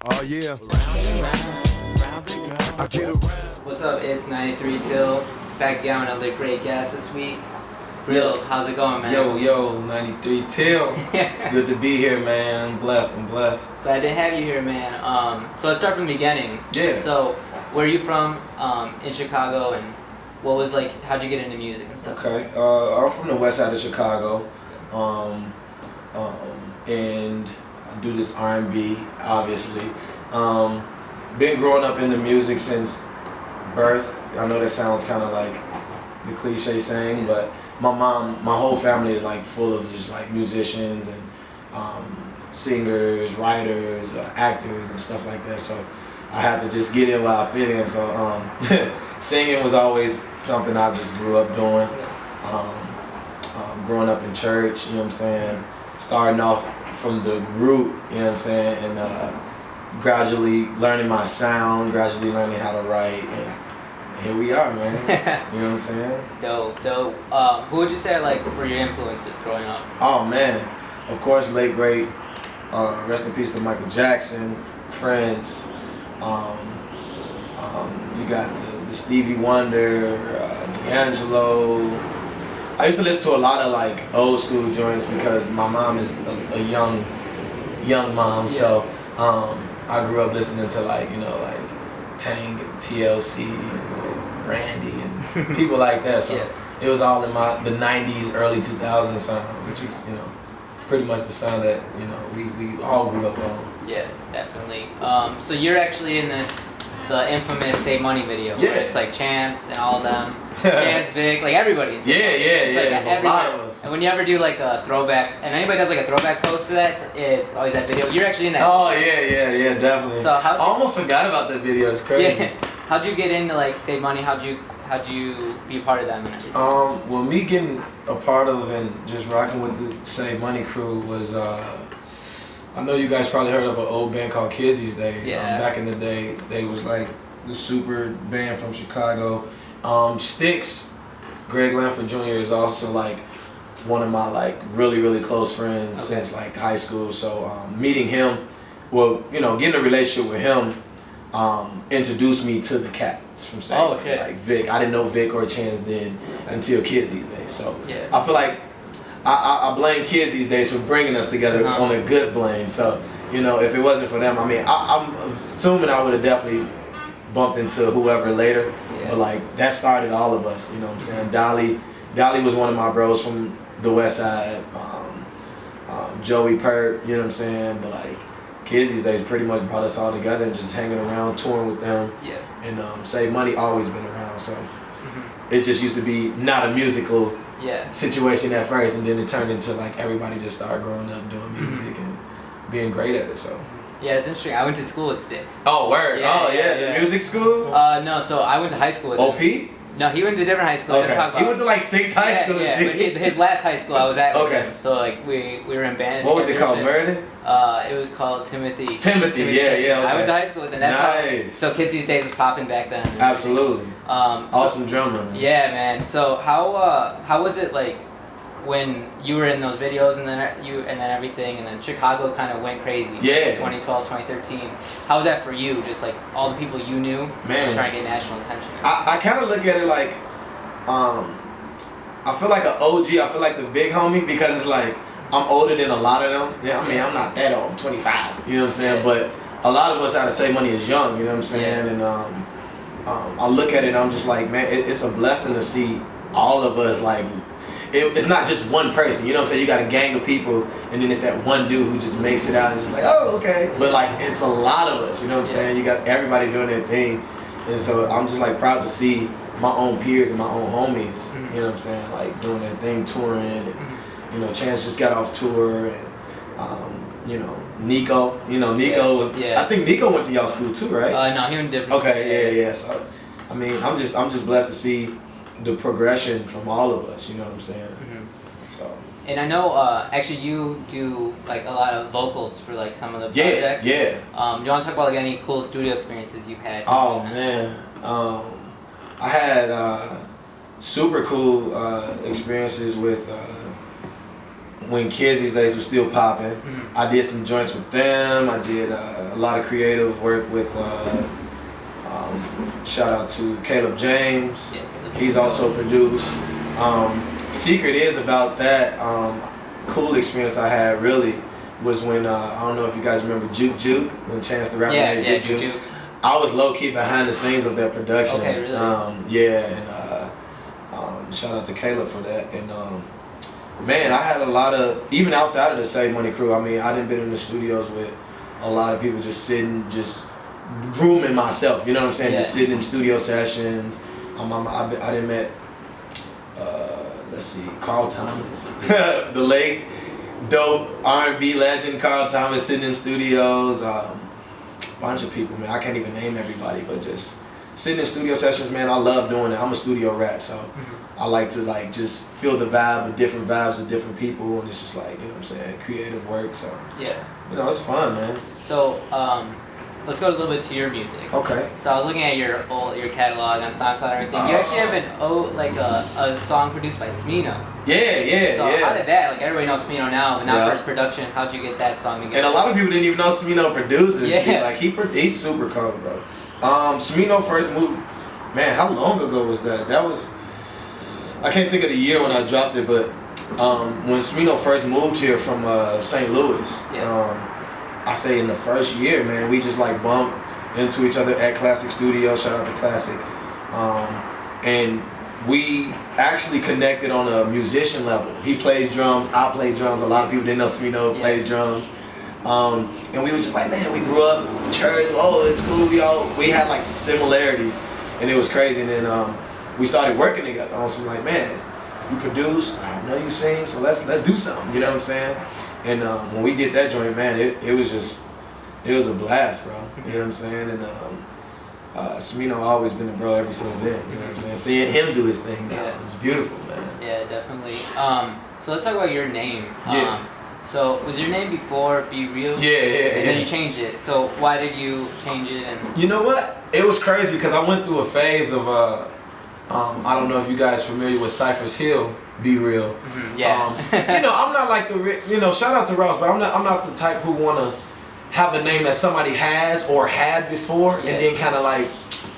Oh yeah. I get around. What's up? It's 93 Till. Back down with another great guest this week. Brill, how's it going, man? Yo, 93 Till. It's good to be here, man. I'm blessed. Glad to have you here, man. So let's start from the beginning. Yeah. So, where are you from in Chicago, and what was like, how'd you get into music and stuff? Okay. I'm from the west side of Chicago. And I do this R&B, obviously. Been growing up into music since birth. I know that sounds kind of like the cliche saying, but my whole family is like full of just like musicians and singers, writers, actors, and stuff like that. So I had to just get in while I fit in. So singing was always something I just grew up doing. Growing up in church, you know what I'm saying? Starting off from the root, you know what I'm saying? And gradually learning my sound, gradually learning how to write, and here we are, man. You know what I'm saying? Dope. Who would you say like were your influences growing up? Oh man, of course, late great, rest in peace to Michael Jackson, Prince. You got the Stevie Wonder, D'Angelo. I used to listen to a lot of like old school joints because my mom is a young mom, so I grew up listening to like Tang and TLC and like Brandy and people like that. So it was all in the '90s, early 2000s sound, which is pretty much the sound that we all grew up on. Yeah, definitely. So you're actually in the infamous Save Money video. Yeah. Where it's like Chance and all of them. Chance, Vic, like everybody. Yeah. It's There's a lot of us. And when you ever do like a throwback, and anybody does like a throwback post to that, it's always that video. You're actually in that. Oh yeah, definitely. So I almost forgot about that video. It's crazy. Yeah. How'd you get into like Save Money? How'd you be a part of them and everything? Well, me getting a part of and just rocking with the Save Money crew was I know you guys probably heard of an old band called Kids These Days. Yeah. Back in the day, they was like the super band from Chicago. Sticks, Greg Lanford Jr. is also like one of my like really close friends since like high school. So meeting him, getting a relationship with him introduced me to the cats from Save Money. Okay. Like Vic. I didn't know Vic or Chance then until Kids These Days. So Yeah. I feel like I blame Kids These Days for bringing us together on a good blame. So if it wasn't for them, I mean, I'm assuming I would have definitely bumped into whoever later. Yeah. But like that started all of us. You know what I'm saying? Dolly was one of my bros from the West Side. Joey Perk, you know what I'm saying? But like Kids These Days pretty much brought us all together and just hanging around, touring with them. Yeah. And Save Money always been around. So it just used to be not a musical situation at first, and then it turned into like everybody just started growing up doing music and being great at it. So Yeah, it's interesting. I went to school with Sticks. oh word, Yeah. The music school. No, so I went to high school with him. OP. No, he went to a different high school. Okay. He went to like 6 high schools. Yeah, but his last high school I was at with Okay. him. So like we were in band. What was it called? together. Meredith? It was called Timothy. Timothy, yeah, okay. I went to high school with him. That's Nice. So Kids These Days was popping back then. Absolutely. Awesome drummer, man. Yeah, man. So how was it like when you were in those videos and then everything, and then Chicago kind of went crazy? Yeah. 2012, 2013. How was that for you? Just like all the people you knew Man. trying to get national attention. I kind of look at it like, I feel like an OG. I feel like the big homie because it's like I'm older than a lot of them. Yeah, I mean I'm not that old. I'm 25. You know what I'm saying? Yeah. But a lot of us out of Save Money is young. You know what I'm saying? And I look at it and I'm just like, man, it's a blessing to see all of us like. It's not just one person, you know what I'm saying? You got a gang of people, and then it's that one dude who just makes it out and just like, oh, okay. But like, it's a lot of us, you know what I'm saying? You got everybody doing their thing, and so I'm just like proud to see my own peers and my own homies, you know what I'm saying? Like doing their thing, touring, and Chance just got off tour, and Nico, Nico was. I think Nico went to y'all school too, right? No, he went different. Okay, yeah. So, I mean, I'm just blessed to see the progression from all of us, you know what I'm saying? So. And I know, actually, you do like a lot of vocals for like some of the projects. Yeah. Do you want to talk about like any cool studio experiences you've had? Oh man, I had super cool experiences with when Kids These Days was still popping. I did some joints with them. I did a lot of creative work with, shout out to Caleb James. He's also produced. Secret is about that cool experience I had really was when, I don't know if you guys remember Juke Juke, when Chance the Rapper made Juke Juke. I was low-key behind the scenes of that production. Okay, really? Shout out to Caleb for that. And man, I had a lot of, even outside of the Save Money crew, I mean, I done been in the studios with a lot of people just sitting, just grooming myself, you know what I'm saying? Just sitting in studio sessions. I done met, let's see, Carl Thomas, the late, dope R&B legend Carl Thomas sitting in studios. Bunch of people, man. I can't even name everybody, but just sitting in studio sessions, man. I love doing it. I'm a studio rat, so I like to just feel the vibe of different vibes of different people, and it's just like, you know what I'm saying, creative work. So it's fun, man. So let's go a little bit to your music. Okay. So I was looking at your catalog on SoundCloud and everything. You actually have a song produced by Smino. So how did that? Like everybody knows Smino now, but now for his production, how'd you get that song together? And a lot of people didn't even know Smino produces. Like he's super cool, bro. Smino first moved. Man, how long ago was that? That was, I can't think of the year when I dropped it, but when Smino first moved here from St. Louis. I say in the first year, man, we just like bumped into each other at Classic Studio. Shout out to Classic. And we actually connected on a musician level. He plays drums, I play drums. A lot of people didn't know Smino plays drums. And we were just like, man, we grew up in church. Oh, it's cool. We had like similarities, and it was crazy. And then we started working together. I was like, man, you produce, I know you sing, so let's do something. You know what I'm saying? And when we did that joint, man, it was a blast, bro. You know what I'm saying? And Smino always been a bro ever since then. You know what I'm saying? Seeing him do his thing now, it's beautiful, man. Yeah, definitely. So let's talk about your name. So was your name before Be Real? And then you changed it. So why did you change it? And you know what? It was crazy because I went through a phase of I don't know if you guys familiar with Cypher's Hill, Be Real. I'm not like shout out to Ross, but I'm not the type who wanna have a name that somebody has or had before and then kind of like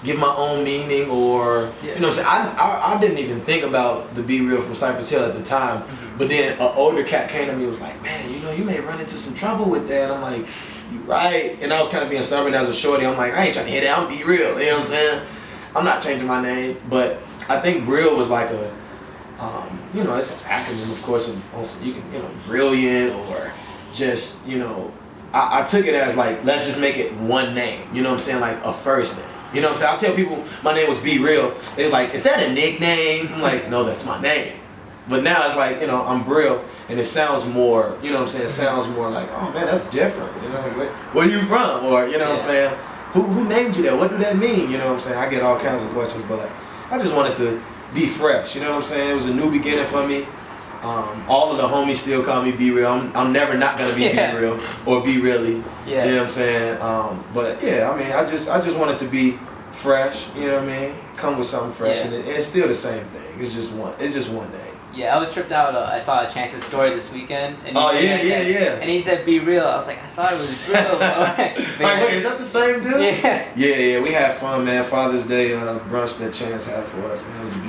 give my own meaning or you know what I'm saying. I didn't even think about the Be Real from Cypher's Hill at the time, but then an older cat came to me and was like, man, you may run into some trouble with that. I'm like, you right. And I was kind of being stubborn as a shorty. I'm like, I ain't trying to hit it. I'm Be Real. You know what I'm saying? I'm not changing my name, but I think Brill was like a it's an acronym, of course, of also, you can, brilliant or just, I took it as like, let's just make it one name, you know what I'm saying, like a first name. You know what I'm saying? I tell people my name was Be Real. They're like, is that a nickname? I'm like, no, that's my name. But now it's like, I'm Brill, and it sounds more, you know what I'm saying? It sounds more like, oh man, that's different. Where you from? Or, you know what I'm saying? Who named you that? What do that mean? You know what I'm saying? I get all kinds of questions, but like, I just wanted to be fresh. You know what I'm saying? It was a new beginning for me. All of the homies still call me Be Real. I'm never not gonna be Be Real or Be Really. You know what I'm saying? But yeah, I mean, I just wanted to be fresh. You know what I mean? Come with something fresh, and it's still the same thing. It's just one name. Yeah, I was tripped out. I saw a Chance's story this weekend. And And he said Be Real. I was like, I thought it was Brill. Wait, is that the same dude? Yeah. We had fun, man. Father's Day brunch that Chance had for us, man. It was a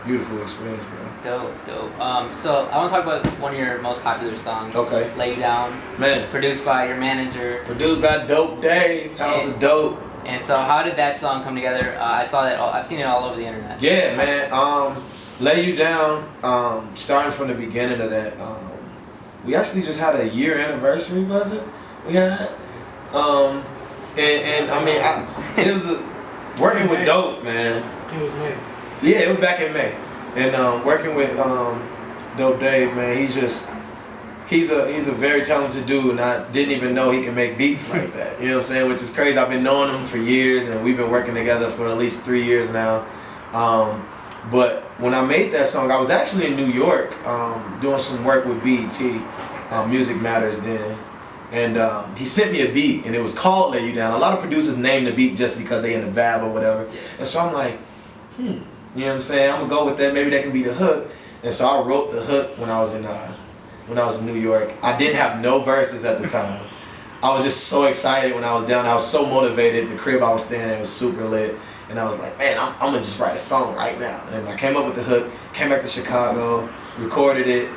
beautiful experience, bro. Dope. So I want to talk about one of your most popular songs. Okay. Lay You Down. Man. Produced by your manager. Produced by Dope Dave. House of Dope. And so how did that song come together? I saw that. I've seen it all over the internet. Yeah, man. Lay You Down, starting from the beginning of that, we actually just had a year anniversary, was it? We had, and I mean, it was working with Dope, man. It was May. Yeah, it was back in May, and working with Dope Dave, man, he's a very talented dude, and I didn't even know he can make beats like that. You know what I'm saying? Which is crazy. I've been knowing him for years, and we've been working together for at least 3 years now. But when I made that song, I was actually in New York doing some work with BET, Music Matters then. And he sent me a beat, and it was called Lay You Down. A lot of producers name the beat just because they in the vibe or whatever. And so I'm like, you know what I'm saying? I'm going to go with that. Maybe that can be the hook. And so I wrote the hook when I was in when I was in New York. I didn't have no verses at the time. I was just so excited when I was down. I was so motivated. The crib I was staying at was super lit. And I was like, man, I'm going to just write a song right now. And I came up with the hook, came back to Chicago, recorded it.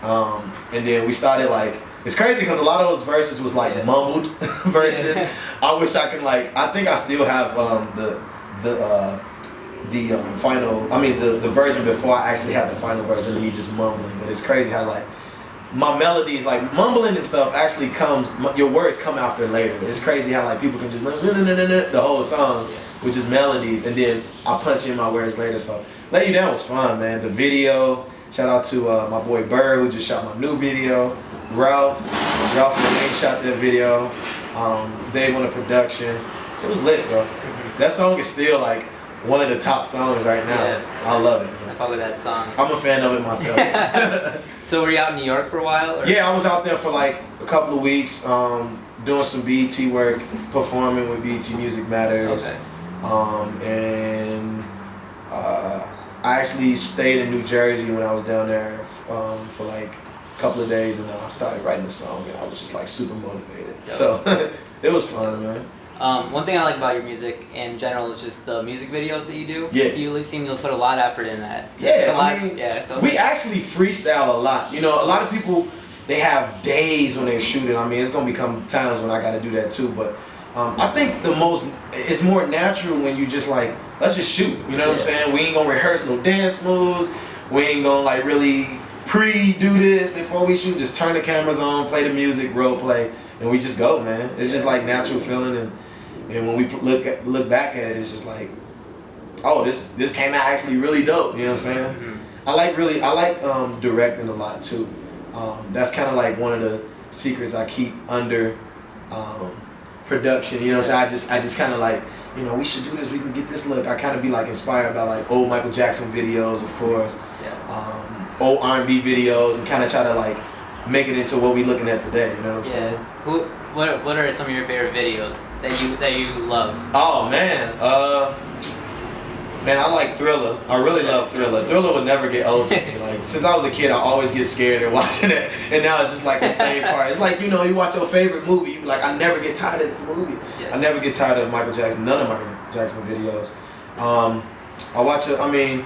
And then we started like, it's crazy because a lot of those verses was like mumbled verses. I wish I could I think I still have the version before I actually had the final version of me just mumbling. But it's crazy how my melodies, mumbling and stuff, actually your words come after later. It's crazy how people can just the whole song with just melodies, and then I punch in my words later. So Lay You Down was fun, man. The video, shout out to my boy Brill, who just shot my new video. Ralph and Wayne shot that video. Dave on the production. It was lit, bro. That song is still one of the top songs right now. Yeah. I love it, man. I fuck with that song. I'm a fan of it myself. So were you out in New York for a while? Or? Yeah, I was out there for a couple of weeks, doing some BET work, performing with BET Music Matters. Okay. And I actually stayed in New Jersey when I was down there for a couple of days, and I started writing a song, and I was just super motivated. Yep. So it was fun, man. One thing I like about your music in general is just the music videos that you do. Yeah. You seem to put a lot of effort in that. Yeah, we actually freestyle a lot. You know, a lot of people, they have days when they're shooting. I mean, it's going to become times when I got to do that too. But I think it's more natural when you just let's just shoot. You know what I'm saying? We ain't going to rehearse no dance moves. We ain't going to really pre-do this before we shoot. Just turn the cameras on, play the music, role play, and we just go, man. It's just natural feeling. And when we look back at it, it's just oh, this came out actually really dope. You know what I'm saying? Mm-hmm. I like directing a lot too. That's kind of one of the secrets I keep under production. You know what I'm saying? I just kind of we should do this. We can get this look. I kind of be inspired by old Michael Jackson videos, of course, old R&B videos, and kind of try to make it into what we looking at today. You know what I'm saying? What are some of your favorite videos that you love? Oh man, I like Thriller. I really love Thriller. Thriller would never get old to me. Since I was a kid, I always get scared of watching it, and now it's just the same part. It's you watch your favorite movie, you be I never get tired of this movie. Yeah. I never get tired of Michael Jackson. None of Michael Jackson videos. I watch it. I mean,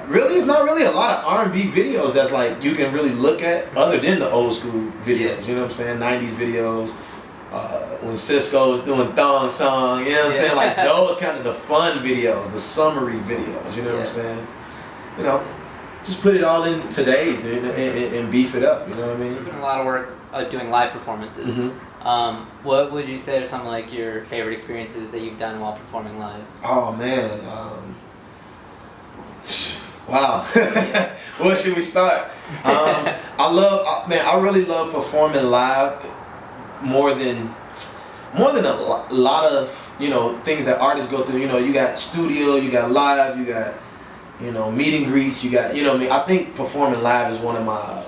really, it's not really a lot of R&B videos that's you can really look at other than the old school videos. You know what I'm saying? 90s videos. When Cisco was doing Thong Song, you know what I'm saying? Those kind of the fun videos, the summary videos, you know what I'm saying? You know, just put it all in today's and beef it up, you know what I mean? You're doing a lot of work doing live performances. Mm-hmm. What would you say are some your favorite experiences that you've done while performing live? Oh man, wow. Where should we start? I really love performing live more than a lot of things that artists go through. You got studio, you got live, you got meet and greets, you got I think performing live is one of my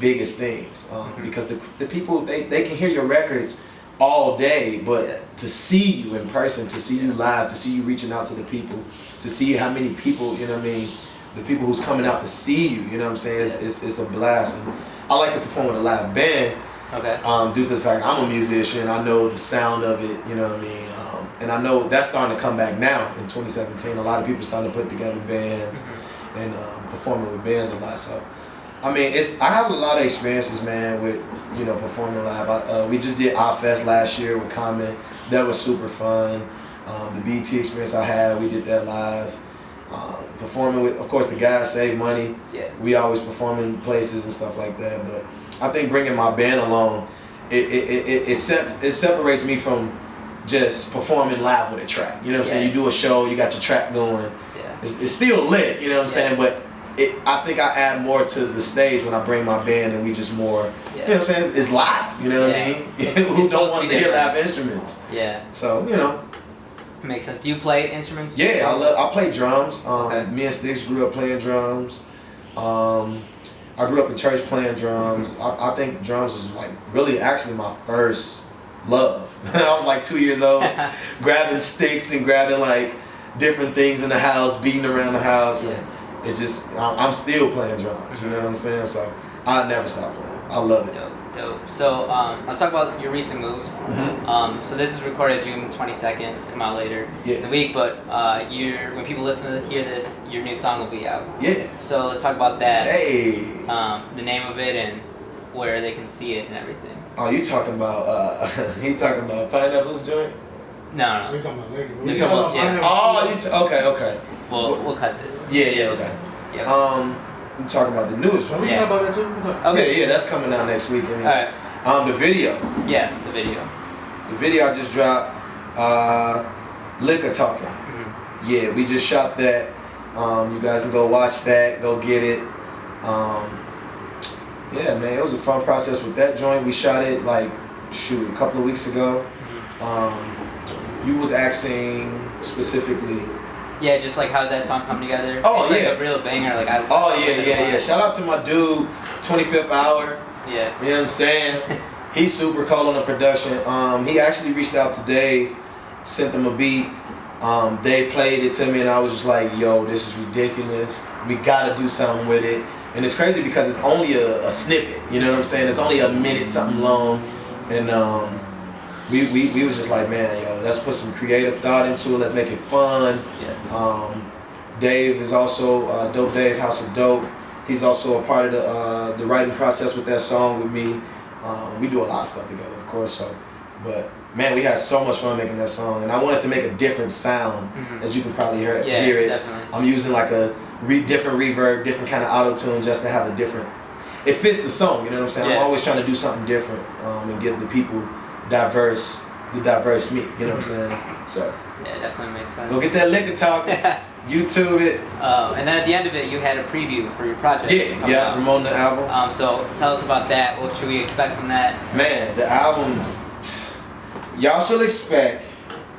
biggest things because the people they can hear your records all day, but to see you in person, to see you live, to see you reaching out to the people, to see how many people the people who's coming out to see you, you know what I'm saying? It's a blast. And I like to perform with a live band. Okay. Due to the fact I'm a musician, I know the sound of it, you know what I mean? And I know that's starting to come back now in 2017. A lot of people starting to put together bands and performing with bands a lot. So, I mean, I have a lot of experiences, man, with, performing live. We just did iFest last year with Common. That was super fun. The BET experience I had, we did that live. Performing with, of course, the guys SaveMoney. Yeah. We always perform in places and stuff like that. But I think bringing my band along, it separates me from just performing live with a track. You know what I'm saying? You do a show, you got your track going. Yeah. It's still lit, you know what I'm saying? But I think I add more to the stage when I bring my band, and we just more, you know what I'm saying? It's live, you know what I mean? Who don't want to hear live instruments? Yeah. So, Makes sense. Do you play instruments? Yeah, I play drums. Me and Sticks grew up playing drums. I grew up in church playing drums. I think drums was really actually my first love. I was 2 years old, grabbing sticks and grabbing different things in the house, beating around the house. I'm still playing drums. You know what I'm saying? So I'll never stop playing. I love it. Dope. So let's talk about your recent moves. So this is recorded June 22nd. It's come out later in the week, but when people hear this, your new song will be out. Yeah. So let's talk about that. Hey. The name of it and where they can see it and everything. Oh, you talking about he talking about Pineapple's joint? No. He's talking about Lakers. You talking about okay. We'll cut this. Yeah, okay. Yeah. You talking about the newest joint? We can talk about that too. Okay. Yeah, that's coming out next week. Anyway. All right. The video. Yeah, the video. The video I just dropped. Liquor Talking. Yeah, we just shot that. You guys can go watch that. Go get it. Yeah, man, it was a fun process with that joint. We shot it a couple of weeks ago. You was asking specifically. Yeah, just like how did that song come together? Oh, it's yeah. Like a real banger. Yeah. Shout out to my dude, 25th Hour. Yeah. You know what I'm saying? He's super cold on the production. He actually reached out to Dave, sent him a beat. Dave played it to me, and I was just like, yo, this is ridiculous. We gotta do something with it. And it's crazy because it's only a snippet. You know what I'm saying? It's only a minute something long. And we was just like, man, yo, let's put some creative thought into it. Let's make it fun. Yeah. Dave is also Dope Dave, House of Dope. He's also a part of the writing process with that song with me. We do a lot of stuff together, of course. But man, we had so much fun making that song, and I wanted to make a different sound, as you can probably hear it. Definitely. I'm using like a different reverb, different kind of auto tune, just to have a different. It fits the song, you know what I'm saying? Yeah. I'm always trying to do something different and give the people the diverse me, you know what I'm saying? So yeah, it definitely makes sense. go get that Liquor Talking, YouTube it. And then at the end of it, you had a preview for your project. Yeah, promoting the album. So tell us about that. What should we expect from that? Man, the album, y'all should expect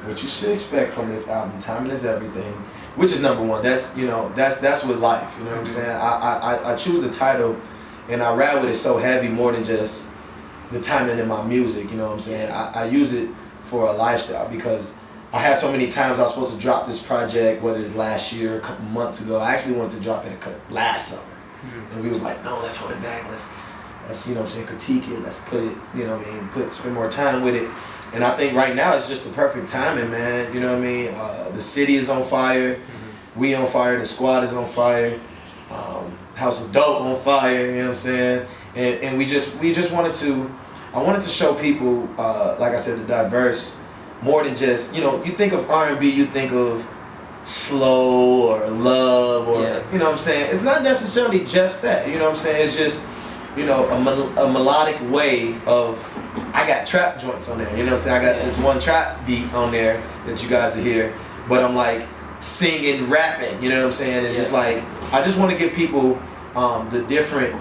what you should expect from this album. Timing is everything, which is number one. That's that's with life. You know what I'm saying? I choose the title, and I rap with it so heavy more than just the timing in my music. You know what I'm saying? I use it for a lifestyle because I had so many times I was supposed to drop this project, whether it's last year, a couple months ago. I actually wanted to drop it last summer, and we was like, no, let's hold it back. Let's you know what I'm saying, critique it. Let's put it, you know what I mean, spend more time with it. And I think right now it's just the perfect timing, man. You know what I mean? The city is on fire. We on fire. The squad is on fire. House of Dope on fire. You know what I'm saying? And we just wanted to. I wanted to show people, like I said, the diverse, more than just, you know, you think of R&B, you think of slow or love or you know what I'm saying. It's not necessarily just that. You know what I'm saying? It's just, you know, a melodic way of. I got trap joints on there, you know what I'm saying? I got this one trap beat on there that you guys will hear, but I'm like singing, rapping, you know what I'm saying? It's just like, I just want to give people the different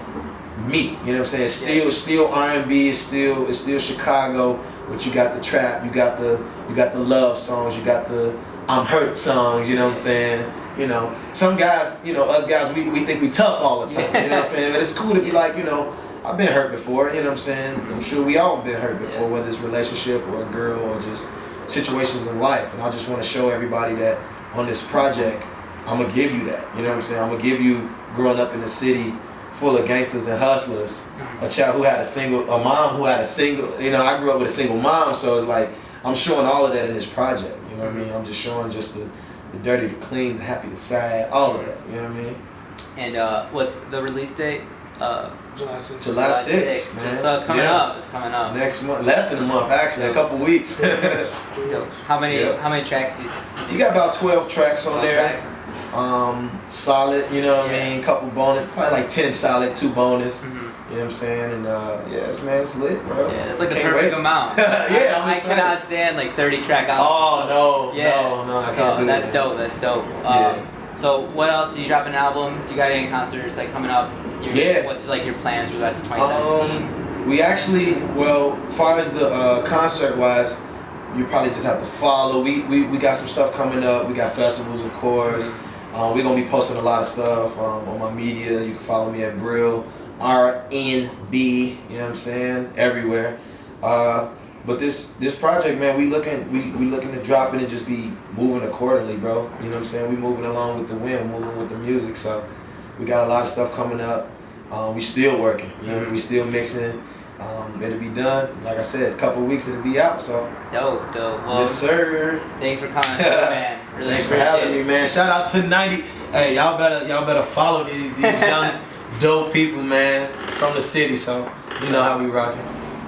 me, you know what I'm saying? It's still R&B, it's still Chicago, but you got the trap, you got the love songs, you got the I'm hurt songs, you know what I'm saying? You know, some guys, you know, us guys, we think we tough all the time, you know what I'm saying? But it's cool to be like, you know, I've been hurt before, you know what I'm saying? I'm sure we all have been hurt before, whether it's a relationship or a girl or just situations in life. And I just want to show everybody that on this project, I'm going to give you that. You know what I'm saying? I'm going to give you growing up in the city full of gangsters and hustlers, a child who had a mom who had a single, you know, I grew up with a single mom, so it's like, I'm showing all of that in this project, you know what I mean? I'm just showing just the dirty, the clean, the happy, the sad, all of that, you know what I mean? And what's the release date? July 6th. July 6th, man. So it's coming up. It's coming up. Next month, less than a month actually, a couple weeks. How many tracks you got about 12 tracks on 12 there. Tracks? Solid, you know what I mean? Couple bonus, probably like 10 solid, 2 bonus. You know what I'm saying? And it's lit, bro. Yeah, it's like the perfect amount. Yeah, I cannot stand like 30 track albums. Oh no, I can't do that. That's dope. That's dope. So what else? You drop an album? Do you got any concerts like coming up? What's like your plans for the rest of 2017? We actually, as far as the concert wise, you probably just have to follow. We got some stuff coming up. We got festivals, of course. We're gonna be posting a lot of stuff on my media. You can follow me at Brill, RNB. You know what I'm saying? Everywhere. But this project, man, we looking to drop it and just be moving accordingly, bro. You know what I'm saying? We moving along with the wind, moving with the music. So we got a lot of stuff coming up. We still working. You know, we still mixing. It'll be done. Like I said, a couple of weeks it'll be out. So dope. Well, yes, sir. Thanks for coming, man. Really Thanks for having me, man. Shout out to 90. Hey, y'all better follow these young dope people, man, from the city. So you know how we rocking.